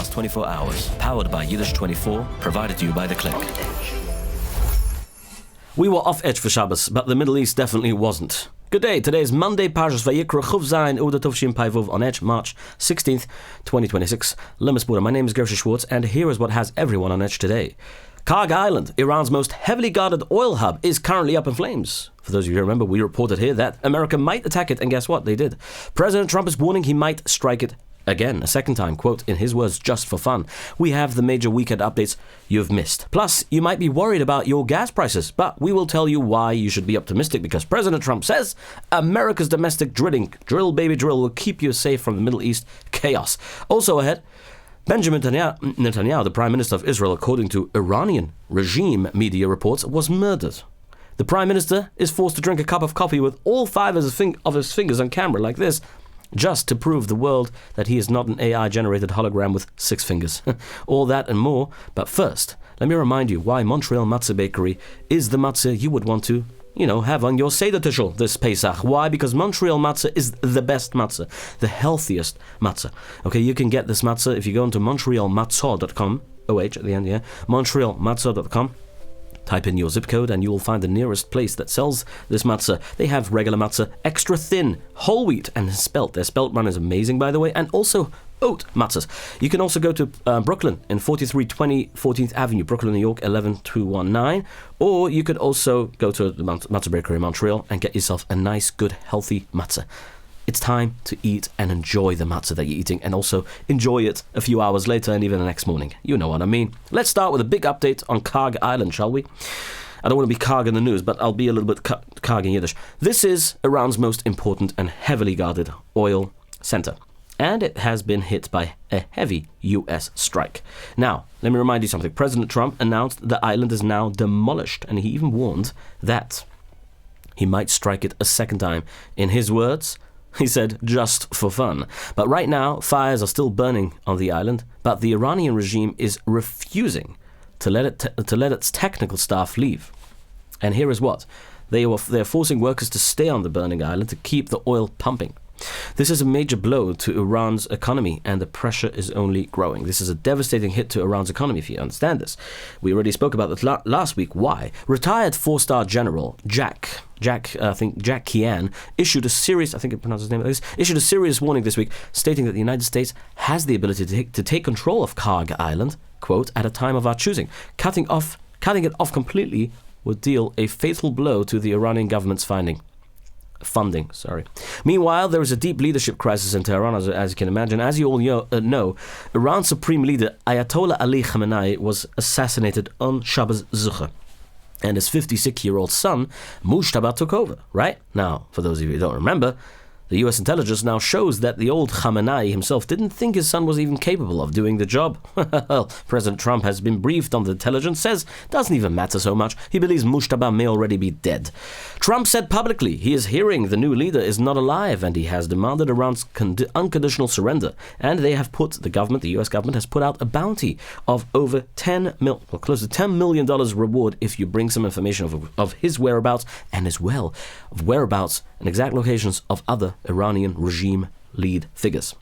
last 24 hours. Powered by Yiddish24, provided to you by The Click. We were off edge for Shabbos, but the Middle East definitely wasn't. Good day, today is Monday, Parshas Vayikra, Chuv Zayin, Uda Tovshin Paivuv on Edge, March 16th, 2026. Lemus Buddha, my name is Gershy Schwarcz, and here is what has everyone on Edge today. Karg Island, Iran's most heavily guarded oil hub, is currently up in flames. For those of you who remember, we reported here that America might attack it, and guess what? They did. President Trump is warning he might strike it again, a second time, quote, in his words, just for fun. We have the major weekend updates you've missed. Plus, you might be worried about your gas prices, but we will tell you why you should be optimistic, because President Trump says America's domestic drill baby drill, will keep you safe from the Middle East chaos. Also ahead, Benjamin Netanyahu, the Prime Minister of Israel, according to Iranian regime media reports, was murdered. The Prime Minister is forced to drink a cup of coffee with all five of his fingers on camera like this, just to prove the world that he is not an AI-generated hologram with 6 fingers. All that and more, but first, let me remind you why Montreal Matzah Bakery is the matzah you would want to have on your Seder Tishul this Pesach. Why? Because Montreal matzah is the best matzah, the healthiest matzah. Okay, you can get this matzah if you go into montrealmatzah.com, OH at the end, yeah, montrealmatzah.com. Type in your zip code and you will find the nearest place that sells this matzah. They have regular matzah, extra thin, whole wheat, and spelt. Their spelt run is amazing, by the way, and also oat matzahs. You can also go to Brooklyn in 4320 14th Avenue, Brooklyn, New York, 11219. Or you could also go to the Matzah Bakery in Montreal and get yourself a nice, good, healthy matzah. It's time to eat and enjoy the matzah that you're eating, and also enjoy it a few hours later and even the next morning. You know what I mean. Let's start with a big update on Karg Island, shall we? I don't want to be Karg in the news, but I'll be a little bit Karg in Yiddish. This is Iran's most important and heavily guarded oil center, and it has been hit by a heavy U.S. strike. Now, let me remind you something. President Trump announced the island is now demolished, and he even warned that he might strike it a second time. In his words, he said, just for fun. But right now, fires are still burning on the island, but the Iranian regime is refusing to let its technical staff leave. And here is what. They're forcing workers to stay on the burning island to keep the oil pumping. This is a major blow to Iran's economy, and the pressure is only growing. This is a devastating hit to Iran's economy, if you understand this. We already spoke about this last week. Why? Retired 4-star general Jack Kian issued a serious warning this week, stating that the United States has the ability to take control of Karg Island, quote, at a time of our choosing. Cutting it off completely would deal a fatal blow to the Iranian government's funding. Meanwhile, there is a deep leadership crisis in Tehran, as you can imagine. As you all know, Iran's supreme leader, Ayatollah Ali Khamenei, was assassinated on Shabbos Zucher, and his 56-year-old son, Mujtaba, took over, right? Now, for those of you who don't remember, the U.S. intelligence now shows that the old Khamenei himself didn't think his son was even capable of doing the job. Well, President Trump has been briefed on the intelligence, says doesn't even matter so much. He believes Mujtaba may already be dead. Trump said publicly he is hearing the new leader is not alive, and he has demanded Iran's unconditional surrender. And they have the U.S. government has put out a bounty of over close to $10 million reward if you bring some information of his whereabouts, and as well of whereabouts and exact locations of other Iranian regime lead figures.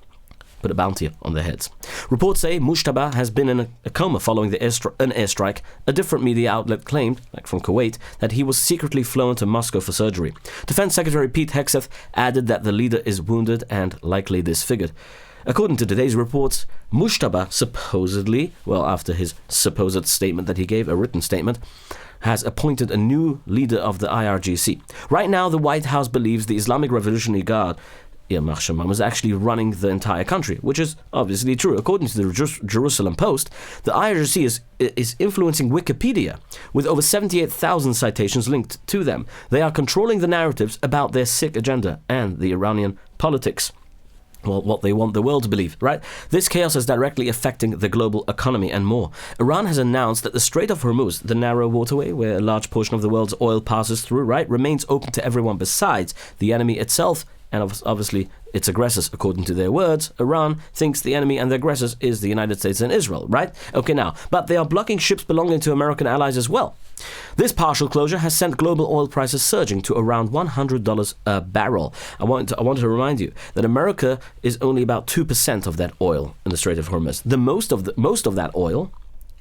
Put a bounty on their heads. Reports say Mujtaba has been in a coma following an airstrike. A different media outlet claimed, like from Kuwait, that he was secretly flown to Moscow for surgery. Defense Secretary Pete Hegseth added that the leader is wounded and likely disfigured. According to today's reports, Mujtaba supposedly, after his supposed statement that he gave, a written statement, has appointed a new leader of the IRGC. Right now, the White House believes the Islamic Revolutionary Guard, is actually running the entire country, which is obviously true. According to the Jerusalem Post, the IRGC is influencing Wikipedia with over 78,000 citations linked to them. They are controlling the narratives about their sick agenda and the Iranian politics. Well, what they want the world to believe, right? This chaos is directly affecting the global economy and more. Iran has announced that the Strait of Hormuz, the narrow waterway where a large portion of the world's oil passes through, right, remains open to everyone besides the enemy itself and obviously its aggressors, according to their words. Iran thinks the enemy and the aggressors is the United States and Israel, right? Okay, now, but they are blocking ships belonging to American allies as well. This partial closure has sent global oil prices surging to around $100 a barrel. I want to remind you that America is only about 2% of that oil in the Strait of Hormuz. The most of that oil,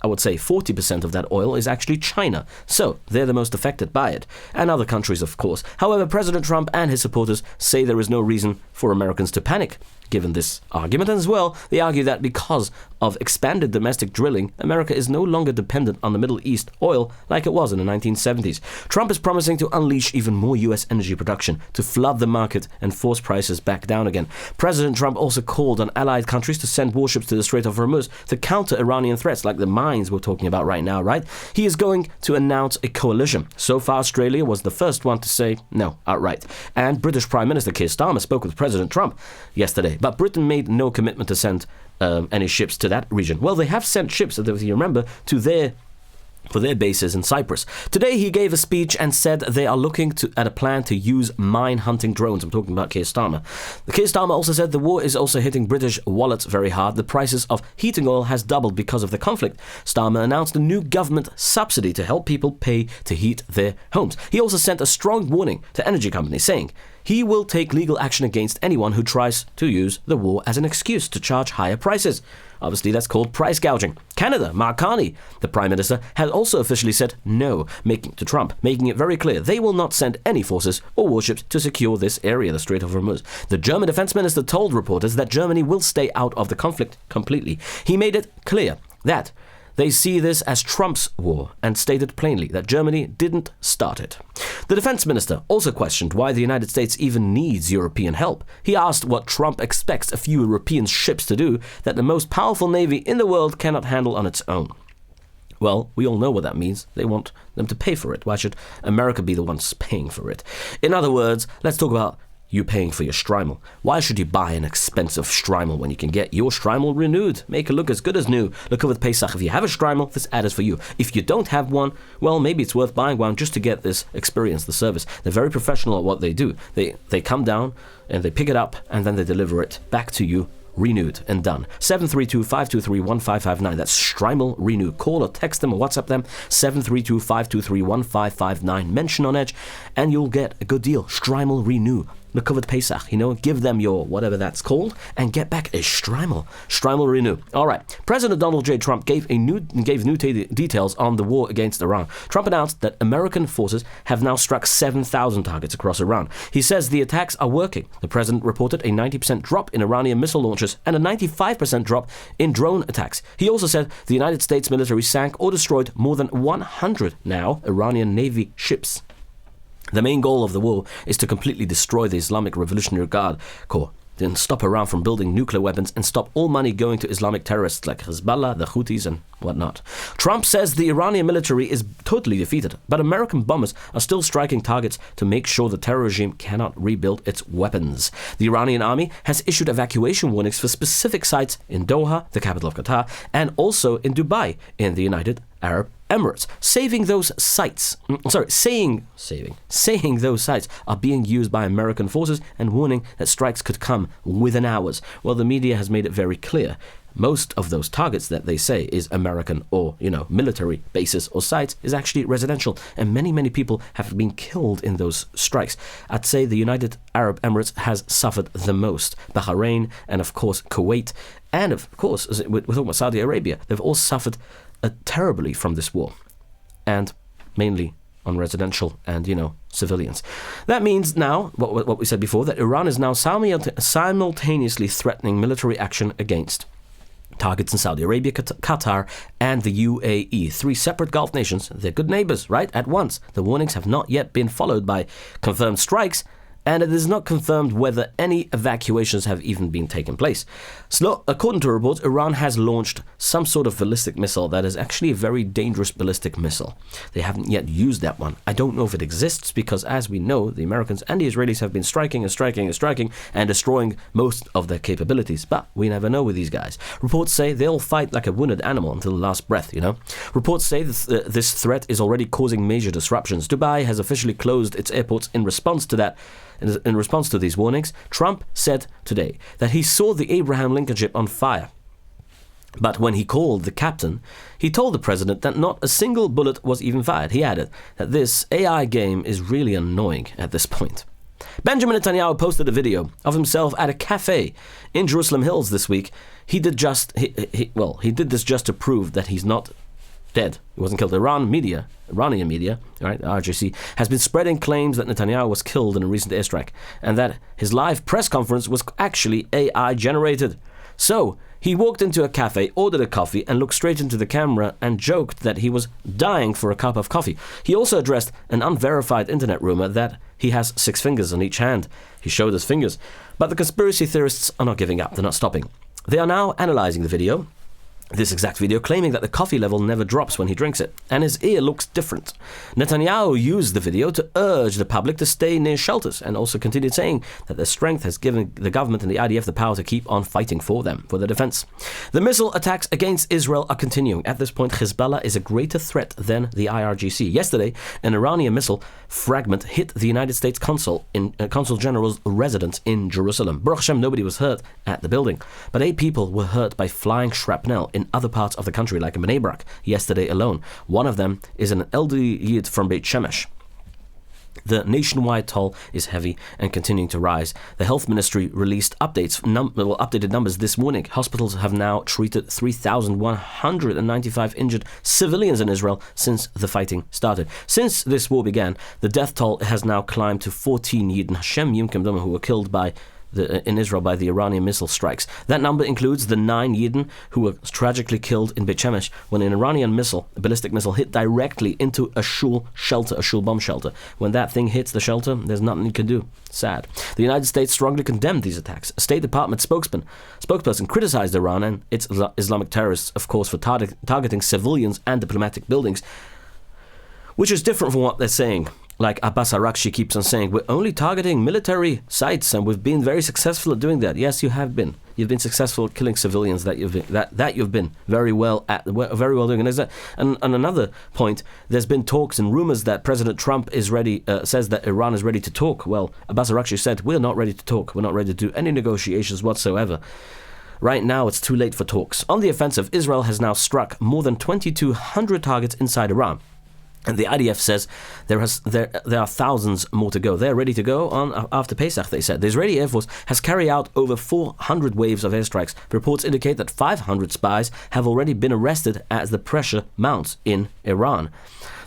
I would say 40% of that oil, is actually China. So they're the most affected by it. And other countries, of course. However, President Trump and his supporters say there is no reason for Americans to panic. Given this argument as well, they argue that because of expanded domestic drilling, America is no longer dependent on the Middle East oil like it was in the 1970s. Trump is promising to unleash even more U.S. energy production to flood the market and force prices back down again. President Trump also called on allied countries to send warships to the Strait of Hormuz to counter Iranian threats like the mines we're talking about right now, right? He is going to announce a coalition. So far, Australia was the first one to say no outright. And British Prime Minister Keir Starmer spoke with President Trump yesterday. But Britain made no commitment to send any ships to that region. Well, they have sent ships, if you remember, for their bases in Cyprus. Today he gave a speech and said they are looking at a plan to use mine-hunting drones. I'm talking about Keir Starmer. Keir Starmer also said the war is also hitting British wallets very hard. The prices of heating oil has doubled because of the conflict. Starmer announced a new government subsidy to help people pay to heat their homes. He also sent a strong warning to energy companies, saying he will take legal action against anyone who tries to use the war as an excuse to charge higher prices. Obviously, that's called price gouging. Canada, Mark Carney, the Prime Minister, has also officially said no to Trump, making it very clear they will not send any forces or warships to secure this area, the Strait of Hormuz. The German Defense Minister told reporters that Germany will stay out of the conflict completely. He made it clear that they see this as Trump's war and stated plainly that Germany didn't start it. The defense minister also questioned why the United States even needs European help. He asked what Trump expects a few European ships to do that the most powerful navy in the world cannot handle on its own. Well, we all know what that means. They want them to pay for it. Why should America be the ones paying for it? In other words, let's talk about you paying for your Shtreimul. Why should you buy an expensive Shtreimul when you can get your Shtreimul renewed? Make it look as good as new. Look over Pesach. If you have a Shtreimul, this ad is for you. If you don't have one, well, maybe it's worth buying one just to get this experience, the service. They're very professional at what they do. They come down and they pick it up and then they deliver it back to you, renewed and done. 732-523-1559. That's Shtreimul Renew. Call or text them or WhatsApp them. 732-523-1559. Mention on Edge and you'll get a good deal. Shtreimul Renew. Look over Pesach, give them your whatever that's called and get back a Shtreimul. Shtreimul Renew. All right. President Donald J. Trump gave new details on the war against Iran. Trump announced that American forces have now struck 7,000 targets across Iran. He says the attacks are working. The president reported a 90% drop in Iranian missile launches and a 95% drop in drone attacks. He also said the United States military sank or destroyed more than 100 now Iranian Navy ships. The main goal of the war is to completely destroy the Islamic Revolutionary Guard Corps, then stop Iran from building nuclear weapons and stop all money going to Islamic terrorists like Hezbollah, the Houthis and whatnot. Trump says the Iranian military is totally defeated, but American bombers are still striking targets to make sure the terror regime cannot rebuild its weapons. The Iranian army has issued evacuation warnings for specific sites in Doha, the capital of Qatar, and also in Dubai, in the United Arab Emirates. Saying those sites are being used by American forces and warning that strikes could come within hours. Well, the media has made it very clear. Most of those targets that they say is American or, military bases or sites is actually residential. And many, many people have been killed in those strikes. I'd say the United Arab Emirates has suffered the most. Bahrain and, of course, Kuwait. And, of course, we're talking about Saudi Arabia. They've all suffered terribly from this war. And mainly on residential and, civilians. That means now, what we said before, that Iran is now simultaneously threatening military action against targets in Saudi Arabia, Qatar, and the UAE. 3 separate Gulf nations. They're good neighbors, right? At once. The warnings have not yet been followed by confirmed strikes, and it is not confirmed whether any evacuations have even been taken place. So, according to reports, Iran has launched some sort of ballistic missile that is actually a very dangerous ballistic missile. They haven't yet used that one. I don't know if it exists because, as we know, the Americans and the Israelis have been striking and destroying most of their capabilities. But we never know with these guys. Reports say they'll fight like a wounded animal until the last breath, Reports say this threat is already causing major disruptions. Dubai has officially closed its airports in response to that In response to these warnings, Trump said today that he saw the Abraham Lincoln ship on fire. But when he called the captain, he told the president that not a single bullet was even fired. He added that this AI game is really annoying at this point. Benjamin Netanyahu posted a video of himself at a cafe in Jerusalem Hills this week. He did this just to prove that he's not dead. He wasn't killed. Iranian media, right, RJC, has been spreading claims that Netanyahu was killed in a recent airstrike and that his live press conference was actually AI generated. So, he walked into a cafe, ordered a coffee, and looked straight into the camera and joked that he was dying for a cup of coffee. He also addressed an unverified internet rumor that he has 6 fingers on each hand. He showed his fingers. But the conspiracy theorists are not giving up. They're not stopping. They are now analyzing the video, this exact video, claiming that the coffee level never drops when he drinks it, and his ear looks different. Netanyahu used the video to urge the public to stay near shelters, and also continued saying that their strength has given the government and the IDF the power to keep on fighting for them, for their defense. The missile attacks against Israel are continuing. At this point, Hezbollah is a greater threat than the IRGC. Yesterday, an Iranian missile fragment hit the United States Consul General's residence in Jerusalem. Baruch Hashem, nobody was hurt at the building, but 8 people were hurt by flying shrapnel in other parts of the country, like in Bnei Brak, yesterday alone. One of them is an elderly Yid from Beit Shemesh. The nationwide toll is heavy and continuing to rise. The health ministry released updated numbers this morning. Hospitals have now treated 3,195 injured civilians in Israel since the fighting started. Since this war began, the death toll has now climbed to 14 Yidden Hashem Yimkem Doma who were killed in Israel by the Iranian missile strikes. That number includes the 9 Yidden who were tragically killed in Beit Shemesh when an Iranian ballistic missile, hit directly into a shul bomb shelter. When that thing hits the shelter, there's nothing you can do. Sad. The United States strongly condemned these attacks. A State Department spokesperson criticized Iran and its Islamic terrorists, of course, for targeting civilians and diplomatic buildings, which is different from what they're saying. Like Abbas Arakshi keeps on saying, we're only targeting military sites, and we've been very successful at doing that. Yes, you have been. You've been successful at killing civilians. That you've been very well doing. And another point, there's been talks and rumors that President Trump is ready, says that Iran is ready to talk. Well, Abbas Arakshi said, we're not ready to talk. We're not ready to do any negotiations whatsoever. Right now, it's too late for talks. On the offensive, Israel has now struck more than 2,200 targets inside Iran. And the IDF says there are thousands more to go. They're ready to go on after Pesach, they said. The Israeli Air Force has carried out over 400 waves of airstrikes. Reports indicate that 500 spies have already been arrested as the pressure mounts in Iran.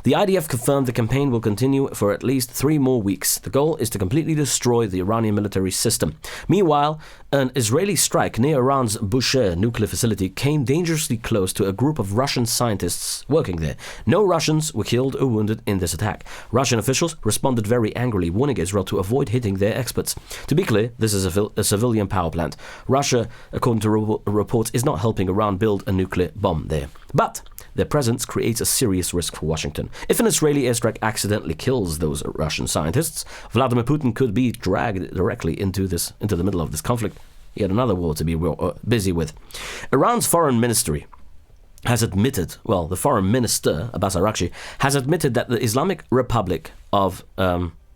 The IDF confirmed the campaign will continue for at least 3 more weeks. The goal is to completely destroy the Iranian military system. Meanwhile, an Israeli strike near Iran's Bushehr nuclear facility came dangerously close to a group of Russian scientists working there. No Russians were killed or wounded in this attack. Russian officials responded very angrily, warning Israel to avoid hitting their experts. To be clear, this is a civilian power plant. Russia, according to reports, is not helping Iran build a nuclear bomb there. But their presence creates a serious risk for Washington. If an Israeli airstrike accidentally kills those Russian scientists, Vladimir Putin could be dragged directly into the middle of this conflict. He had another war to be busy with. Iran's foreign ministry has admitted, the foreign minister, Abbas Arakshi, has admitted that the Islamic Republic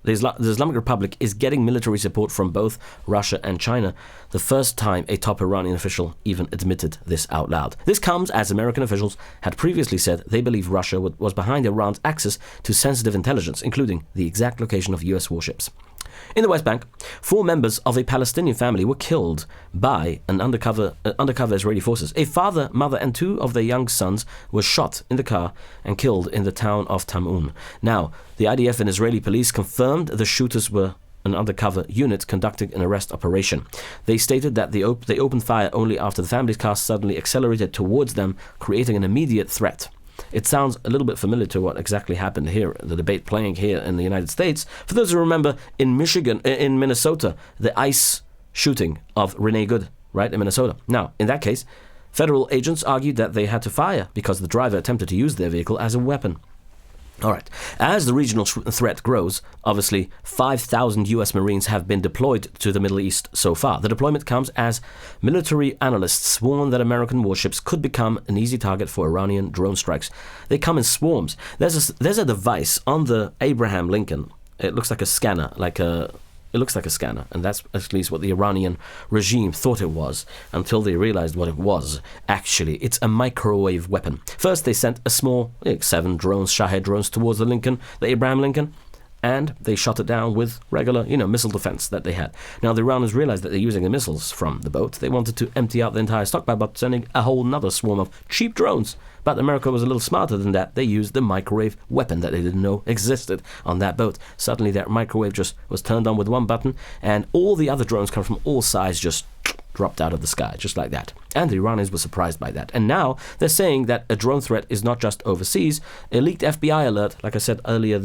the Islamic Republic is getting military support from both Russia and China, the first time a top Iranian official even admitted this out loud. This comes as American officials had previously said they believe Russia was behind Iran's access to sensitive intelligence, including the exact location of US warships. In the West Bank, 4 members of a Palestinian family were killed by an undercover Israeli forces. A father, mother, and 2 of their young sons were shot in the car and killed in the town of Tamun. Now, the IDF and Israeli police confirmed the shooters were an undercover unit conducting an arrest operation. They stated that they opened fire only after the family's car suddenly accelerated towards them, creating an immediate threat. It sounds a little bit familiar to what exactly happened here, the debate playing here in the United States. For those who remember, in Minnesota, the ICE shooting of Renee Good, right, in Minnesota. Now, in that case, federal agents argued that they had to fire because the driver attempted to use their vehicle as a weapon. All right. As the regional threat grows, obviously 5,000 US Marines have been deployed to the Middle East so far. The deployment comes as military analysts warn that American warships could become an easy target for Iranian drone strikes. They come in swarms. There's a device on the Abraham Lincoln. It looks like a scanner, like a It looks like a scanner, and that's at least what the Iranian regime thought it was, until they realized what it was. Actually, it's a microwave weapon. First, they sent a small, 7 drones, Shahed drones, towards the Abraham Lincoln, and they shot it down with regular, missile defense that they had. Now, the Iranians realized that they're using the missiles from the boat. They wanted to empty out the entire stockpile by sending a whole nother swarm of cheap drones. But America was a little smarter than that. They used the microwave weapon that they didn't know existed on that boat. Suddenly, that microwave just was turned on with one button, and all the other drones come from all sides just dropped out of the sky, just like that. And the Iranians were surprised by that. And now they're saying that a drone threat is not just overseas. A leaked FBI alert, like I said earlier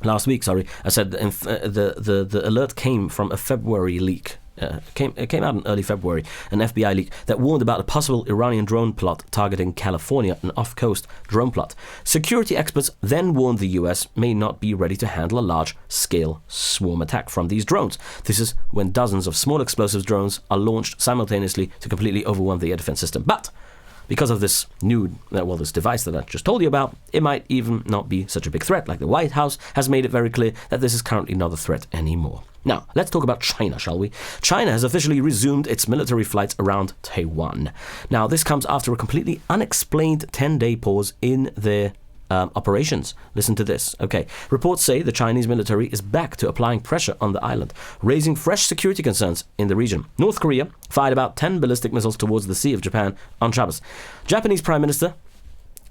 last week, I said the alert came from a February leak. It came out in early February, an FBI leak that warned about a possible Iranian drone plot targeting California, an off-coast drone plot. Security experts then warned the US may not be ready to handle a large-scale swarm attack from these drones. This is when dozens of small explosive drones are launched simultaneously to completely overwhelm the air defense system. But because of this this device that I just told you about, it might even not be such a big threat. Like the White House has made it very clear that this is currently not a threat anymore. Now, let's talk about China, shall we? China has officially resumed its military flights around Taiwan. Now, this comes after a completely unexplained 10-day pause in their operations. Listen to this. Okay. Reports say the Chinese military is back to applying pressure on the island, raising fresh security concerns in the region. North Korea fired about 10 ballistic missiles towards the Sea of Japan on Shabbos. Japanese Prime Minister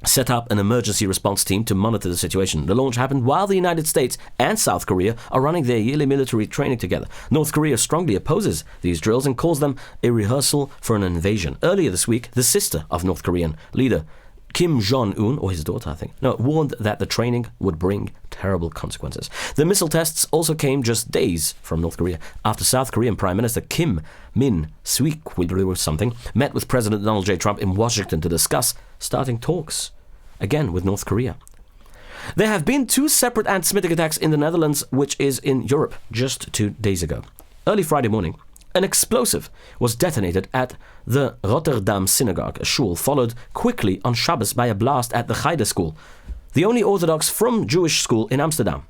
set up an emergency response team to monitor the situation. The launch happened while the United States and South Korea are running their yearly military training together. North Korea strongly opposes these drills and calls them a rehearsal for an invasion. Earlier this week, the sister of North Korean leader Kim Jong-un, or his daughter, I think, warned that the training would bring terrible consequences. The missile tests also came just days from North Korea after South Korean Prime Minister Kim Min-sik or something met with President Donald J. Trump in Washington to discuss starting talks again with North Korea. There have been 2 separate anti-Semitic attacks in the Netherlands, which is in Europe, just 2 days ago. Early Friday morning, an explosive was detonated at the Rotterdam synagogue, a shul, followed quickly on Shabbos by a blast at the Geide school, the only Orthodox frum Jewish school in Amsterdam.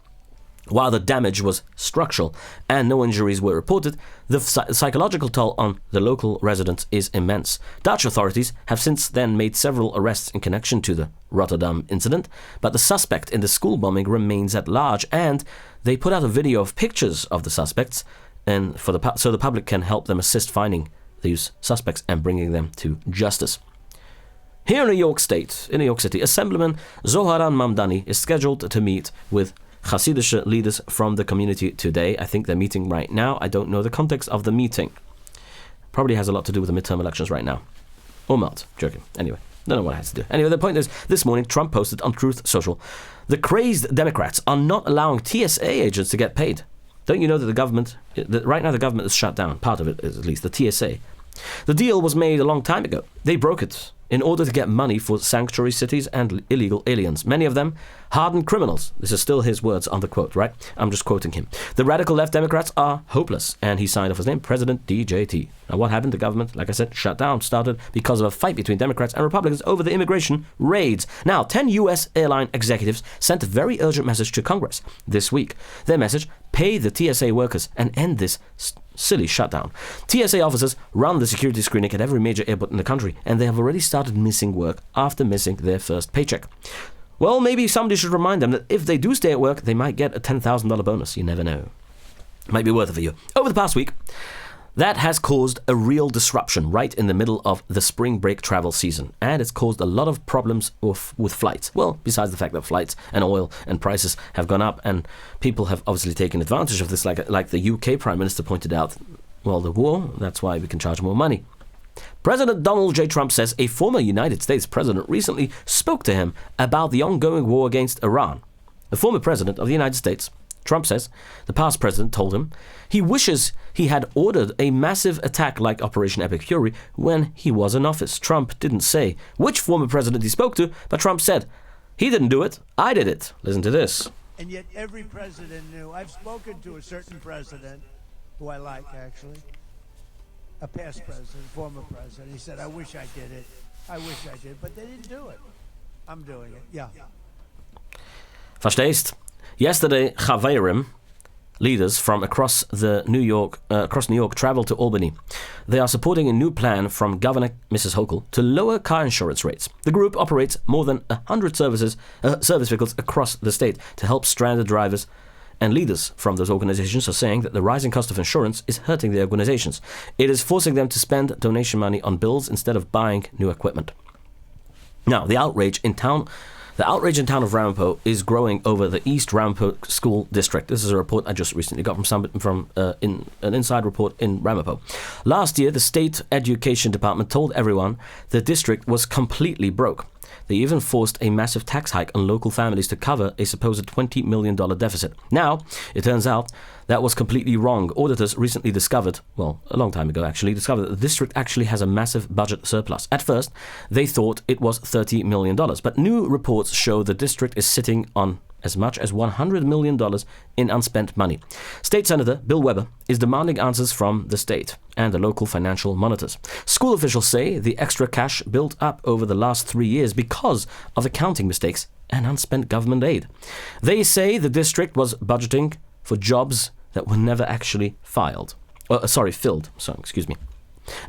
While the damage was structural and no injuries were reported, the psychological toll on the local residents is immense. Dutch authorities have since then made several arrests in connection to the Rotterdam incident, but the suspect in the school bombing remains at large, and they put out a video of pictures of the suspects and so the public can help them assist finding these suspects and bringing them to justice. Here in New York City, Assemblyman Zoharan Mamdani is scheduled to meet with Hasidic leaders from the community today. I think they're meeting right now. I don't know the context of the meeting. Probably has a lot to do with the midterm elections right now. Or not. Joking. Anyway, don't know what it has to do. Anyway, the point is, this morning Trump posted on Truth Social, the crazed Democrats are not allowing TSA agents to get paid. Don't you know that right now the government is shut down, part of it is at least, the TSA. The deal was made a long time ago. They broke it in order to get money for sanctuary cities and illegal aliens, many of them hardened criminals. This is still his words on the quote, right? I'm just quoting him. The radical left Democrats are hopeless, and he signed off his name, President DJT. Now, what happened? The government, like I said, shut down, started because of a fight between Democrats and Republicans over the immigration raids. Now, 10 U.S. airline executives sent a very urgent message to Congress this week. Their message: pay the TSA workers and end this silly shutdown. TSA officers run the security screening at every major airport in the country, and they have already started missing work after missing their first paycheck. Well, maybe somebody should remind them that if they do stay at work, they might get a $10,000 bonus. You never know. Might be worth it for you. Over the past week, that has caused a real disruption right in the middle of the spring break travel season, and it's caused a lot of problems with flights. Well, besides the fact that flights and oil and prices have gone up, and people have obviously taken advantage of this, like the UK Prime Minister pointed out, well, the war, that's why we can charge more money. President Donald J. Trump says a former United States president recently spoke to him about the ongoing war against Iran. The former president of the United States, Trump says, the past president told him he wishes he had ordered a massive attack like Operation Epic Fury when he was in office. Trump didn't say which former president he spoke to, but Trump said, he didn't do it, I did it. Listen to this. And yet every president knew. I've spoken to a certain president, who I like actually, a past president, former president. He said, I wish I did it. I wish I did, but they didn't do it. I'm doing it, yeah. Verstehst? Yesterday, Chaveirim, leaders from across New York travel to Albany. They are supporting a new plan from Governor Mrs. Hakol to lower car insurance rates. The group operates more than 100 service vehicles across the state to help stranded drivers, and leaders from those organizations are saying that the rising cost of insurance is hurting the organizations. It is forcing them to spend donation money on bills instead of buying new equipment. Now, the outrage in town of Ramapo is growing over the East Ramapo School District. This is a report I just recently got from an inside report in Ramapo. Last year, the state education department told everyone the district was completely broke. They even forced a massive tax hike on local families to cover a supposed $20 million deficit. Now, it turns out that was completely wrong. Auditors recently discovered, well, a long time ago actually, discovered that the district actually has a massive budget surplus. At first, they thought it was $30 million, but new reports show the district is sitting on as much as $100 million in unspent money. State Senator Bill Weber is demanding answers from the state and the local financial monitors. School officials say the extra cash built up over the last 3 years because of accounting mistakes and unspent government aid. They say the district was budgeting for jobs that were never actually filled.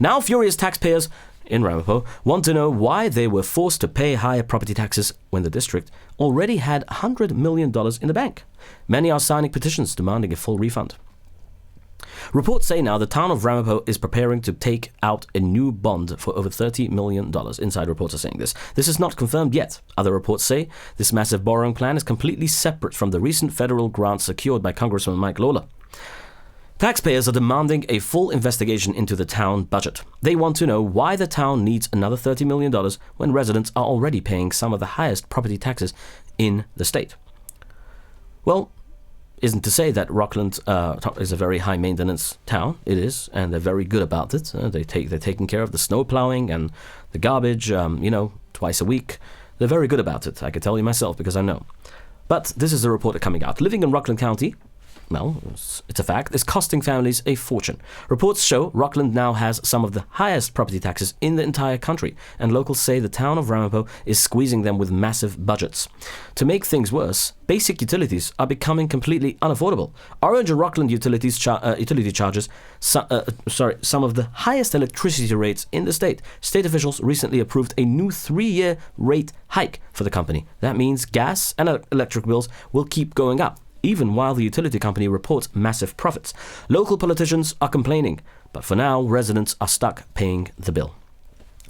Now, furious taxpayers in Ramapo want to know why they were forced to pay higher property taxes when the district already had $100 million in the bank. Many are signing petitions demanding a full refund. Reports say now the town of Ramapo is preparing to take out a new bond for over $30 million. Inside reports are saying this. This is not confirmed yet. Other reports say this massive borrowing plan is completely separate from the recent federal grant secured by Congressman Mike Lawler. Taxpayers are demanding a full investigation into the town budget. They want to know why the town needs another $30 million when residents are already paying some of the highest property taxes in the state. Well, isn't to say that Rockland is a very high-maintenance town. It is, and they're very good about it. They're taking care of the snow plowing and the garbage, twice a week. They're very good about it. I can tell you myself because I know. But this is the report coming out. Living in Rockland County, well, it's a fact, is costing families a fortune. Reports show Rockland now has some of the highest property taxes in the entire country, and locals say the town of Ramapo is squeezing them with massive budgets. To make things worse, basic utilities are becoming completely unaffordable. Orange and Rockland utility charges some of the highest electricity rates in the state. State officials recently approved a new 3-year rate hike for the company. That means gas and electric bills will keep going up, even while the utility company reports massive profits. Local politicians are complaining, but for now, residents are stuck paying the bill.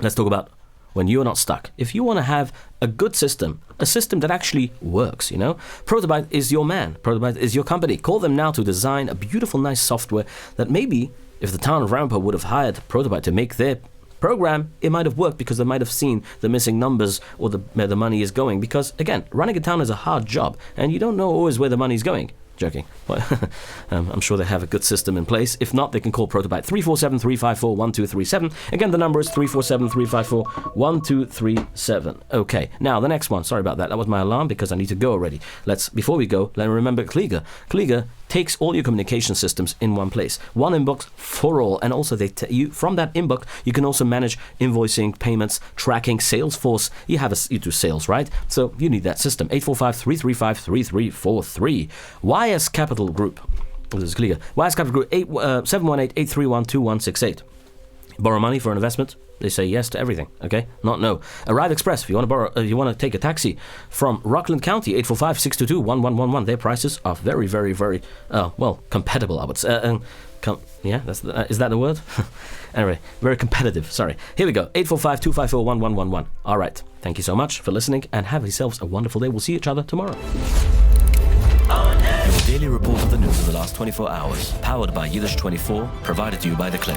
Let's talk about when you're not stuck. If you want to have a good system, a system that actually works, Protobyte is your man. Protobyte is your company. Call them now to design a beautiful, nice software that maybe if the town of Ramapo would have hired Protobyte to make their program, it might have worked because they might have seen the missing numbers or where the money is going. Because, again, running a town is a hard job, and you don't know always where the money is going. Joking. But I'm sure they have a good system in place. If not, they can call Protobyte 347-354-1237. Again, the number is 347-354-1237. Okay, now the next one. Sorry about that. That was my alarm because I need to go already. Before we go, let me remember Kliger. Kliger takes all your communication systems in one place. One inbox for all. And also, from that inbox, you can also manage invoicing, payments, tracking, Salesforce. You do sales, right? So you need that system. 845-335-3343. YS Capital Group. This is Kliger. YS Capital Group, 718-831-2168. Borrow money for an investment? They say yes to everything, okay? Not no. Arrive Express, if you want to take a taxi from Rockland County, 845-622-1111. Their prices are very, very, very, compatible, I would say. Is that the word? Anyway, very competitive, sorry. Here we go, 845-254-1111. All right, thank you so much for listening, and have yourselves a wonderful day. We'll see each other tomorrow. Your daily report of the news of the last 24 hours, powered by Yiddish24, provided to you by The Click.